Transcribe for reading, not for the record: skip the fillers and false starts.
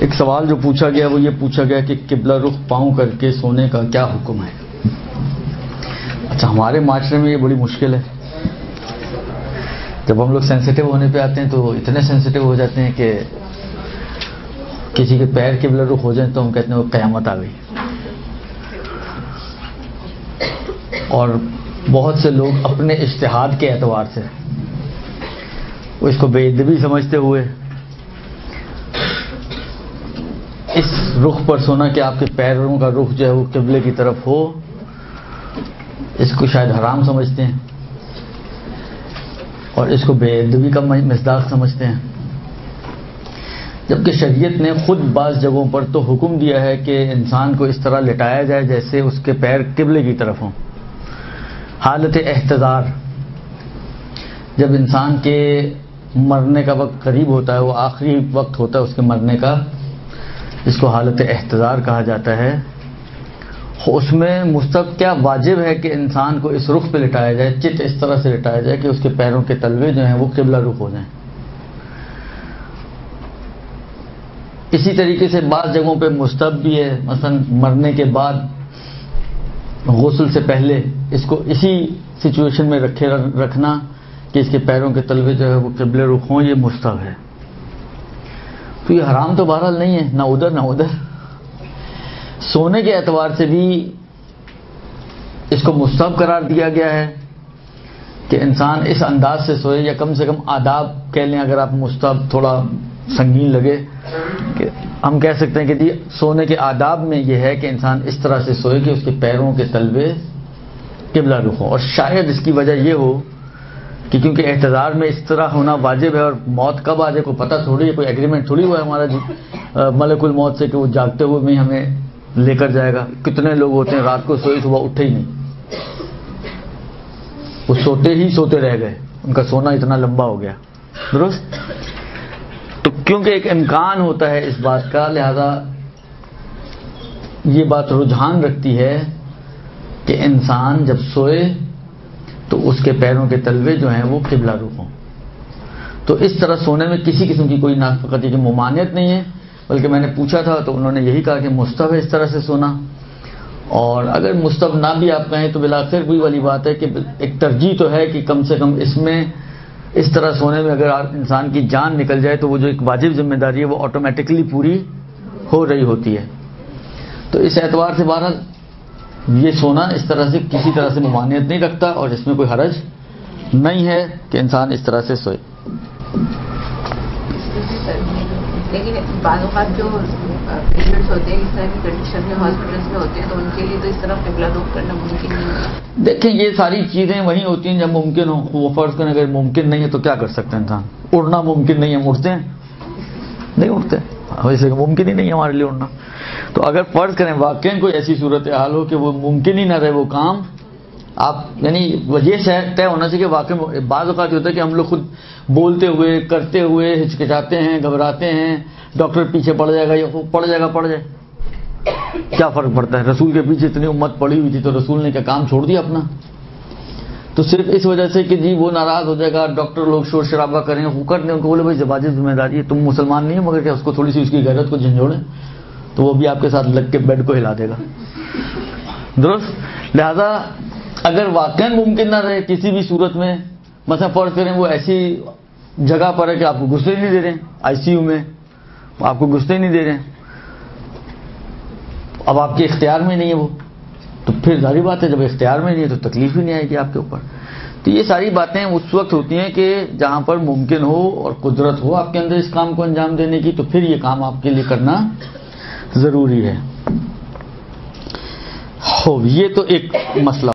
ایک سوال جو پوچھا گیا وہ یہ پوچھا گیا کہ قبلہ رخ پاؤں کر کے سونے کا کیا حکم ہے؟ اچھا، ہمارے معاشرے میں یہ بڑی مشکل ہے. جب ہم لوگ سینسیٹیو ہونے پہ آتے ہیں تو اتنے سینسیٹیو ہو جاتے ہیں کہ کسی کے پیر قبلہ رخ ہو جائیں تو ہم کہتے ہیں وہ قیامت آ گئی. اور بہت سے لوگ اپنے اجتہاد کے اعتبار سے وہ اس کو بے ادبی سمجھتے ہوئے اس رخ پر سونا کہ آپ کے پیروں کا رخ جو ہے وہ قبلے کی طرف ہو، اس کو شاید حرام سمجھتے ہیں اور اس کو بے ادبی کا مصداق سمجھتے ہیں، جبکہ شریعت نے خود بعض جگہوں پر تو حکم دیا ہے کہ انسان کو اس طرح لٹایا جائے جیسے اس کے پیر قبلے کی طرف ہوں. حالت احتضار، جب انسان کے مرنے کا وقت قریب ہوتا ہے، وہ آخری وقت ہوتا ہے اس کے مرنے کا، جس کو حالت احتضار کہا جاتا ہے، اس میں مستحب کیا واجب ہے کہ انسان کو اس رخ پہ لٹایا جائے، چت اس طرح سے لٹایا جائے کہ اس کے پیروں کے تلوے جو ہیں وہ قبلہ رخ ہو جائیں. اسی طریقے سے بعض جگہوں پہ مستحب بھی ہے، مثلا مرنے کے بعد غسل سے پہلے اس کو اسی سچویشن میں رکھنا کہ اس کے پیروں کے تلوے جو ہے وہ قبلہ رخ ہوں، یہ مستحب ہے. تو یہ حرام تو بہرحال نہیں ہے، نہ ادھر نہ ادھر. سونے کے اعتبار سے بھی اس کو مستحب قرار دیا گیا ہے کہ انسان اس انداز سے سوئے، یا کم سے کم آداب کہہ لیں، اگر آپ مستحب تھوڑا سنگین لگے کہ ہم کہہ سکتے ہیں کہ جی سونے کے آداب میں یہ ہے کہ انسان اس طرح سے سوئے کہ اس کے پیروں کے تلوے قبلہ رخ ہوں. اور شاید اس کی وجہ یہ ہو کہ کیونکہ احتضار میں اس طرح ہونا واجب ہے، اور موت کب آ جائے کوئی پتہ تھوڑی ہے، کوئی ایگریمنٹ تھوڑی ہوا ہے ہمارا ملک الموت سے کہ وہ جاگتے ہوئے میں ہمیں لے کر جائے گا. کتنے لوگ ہوتے ہیں رات کو سوئے صبح اٹھے ہی نہیں، وہ سوتے ہی سوتے رہ گئے، ان کا سونا اتنا لمبا ہو گیا. درست؟ تو کیونکہ ایک امکان ہوتا ہے اس بات کا، لہذا یہ بات رجحان رکھتی ہے کہ انسان جب سوئے تو اس کے پیروں کے تلوے جو ہیں وہ قبلہ رخ ہوں. تو اس طرح سونے میں کسی قسم کی کوئی ناقصی کی ممانعت نہیں ہے، بلکہ میں نے پوچھا تھا تو انہوں نے یہی کہا کہ مستحب ہے اس طرح سے سونا. اور اگر مستحب نہ بھی آپ کہیں تو بالآخر وہی والی بات ہے کہ ایک ترجیح تو ہے کہ کم سے کم اس میں اس طرح سونے میں اگر انسان کی جان نکل جائے تو وہ جو ایک واجب ذمہ داری ہے وہ آٹومیٹکلی پوری ہو رہی ہوتی ہے. تو اس اعتبار سے بہرحال یہ سونا اس طرح سے کسی طرح سے ممانعت نہیں رکھتا، اور اس میں کوئی حرج نہیں ہے کہ انسان اس طرح سے سوئے. لیکن بعض اوقات جو پیشنٹس ہوتے ہیں اس طرح کی کنڈیشن میں ہاسپٹلس میں ہوتے ہیں تو ان کے لیے تو اس طرح قبلہ رخ کرنا ممکن نہیں ہے. دیکھیں یہ ساری چیزیں وہیں ہوتی ہیں جب ممکن ہو. وہ فرض کریں اگر ممکن نہیں ہے تو کیا کر سکتے ہیں انسان؟ اڑنا ممکن نہیں ہے، اڑتے ہیں؟ نہیں اڑتے، ویسے ممکن ہی نہیں ہے ہمارے لیے اڑنا. تو اگر فرض کریں واقعی کوئی ایسی صورتحال ہو کہ وہ ممکن ہی نہ رہے وہ کام، آپ یعنی وجہ سے طے ہونا چاہیے کہ واقعی بعض اوقات ہوتا ہے کہ ہم لوگ خود بولتے ہوئے کرتے ہوئے ہچکچاتے ہیں، گھبراتے ہیں، ڈاکٹر پیچھے پڑ جائے گا یا پڑ جائے، کیا فرق پڑتا ہے؟ رسول کے پیچھے اتنی امت پڑی ہوئی تھی تو رسول نے کیا کام چھوڑ دیا اپنا؟ تو صرف اس وجہ سے کہ جی وہ ناراض ہو جائے گا، ڈاکٹر لوگ شور شرابہ کریں، کر دیں، ان کو بولے بھائی واجب ذمہ داری ہے، تم مسلمان نہیں ہو مگر کیا اس کو تھوڑی سی اس کی غیرت کو جھنجھوڑیں تو وہ بھی آپ کے ساتھ لگ کے بیڈ کو ہلا دے گا. درست؟ لہذا اگر واقعا ممکن نہ رہے کسی بھی صورت میں، مثلا فرض کریں وہ ایسی جگہ پر ہے کہ آپ کو گھسنے نہیں دے رہے ہیں، آئی سی یو میں آپ کو گھسنے نہیں دے رہے ہیں، اب آپ کے اختیار میں نہیں ہے وہ، تو پھر ظاہری بات ہے جب اختیار میں نہیں ہے تو تکلیف بھی نہیں آئے گی آپ کے اوپر. تو یہ ساری باتیں اس وقت ہوتی ہیں کہ جہاں پر ممکن ہو اور قدرت ہو آپ کے اندر اس کام کو انجام دینے کی، تو پھر یہ کام آپ کے لیے کرنا ضروری ہے. یہ تو ایک مسئلہ.